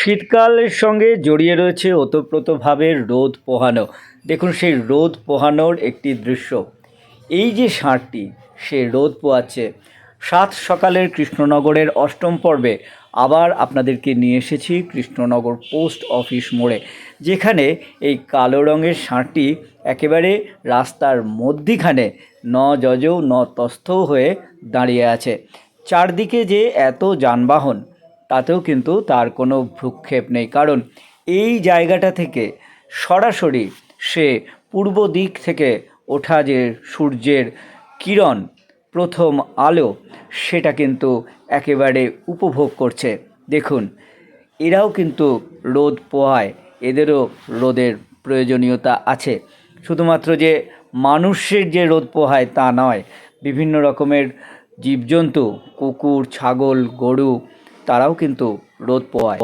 শীতকালের সঙ্গে জড়িয়ে রয়েছে ওতপ্রোতভাবে রোদ পোহানো। দেখুন সেই রোদ পোহানোর একটি দৃশ্য। এই যে ষাঁড়টি সে রোদ পোহাচ্ছে। সাত সকালের কৃষ্ণনগরের অষ্টম পর্বে আবার আপনাদেরকে নিয়ে এসেছি কৃষ্ণনগর পোস্ট অফিস মোড়ে, যেখানে এই কালো রঙের ষাঁড়টি একেবারে রাস্তার মধ্যিখানে ন যজৌ ন তস্থৌ হয়ে দাঁড়িয়ে আছে। চারদিকে যে এত যানবাহন, তাতেও কিন্তু তার কোনো ভ্রুক্ষেপ নেই, কারণ এই জায়গাটা থেকে সরাসরি সে পূর্ব দিক থেকে ওঠা যে সূর্যের কিরণ, প্রথম আলো, সেটা কিন্তু একেবারে উপভোগ করছে। দেখুন, এরাও কিন্তু রোদ পোহায়, এদেরও রোদের প্রয়োজনীয়তা আছে। শুধুমাত্র যে মানুষের যে রোদ পোহায় তা নয়, বিভিন্ন রকমের জীবজন্তু, কুকুর, ছাগল, গরু, তারাও কিন্তু রোদ পোহায়।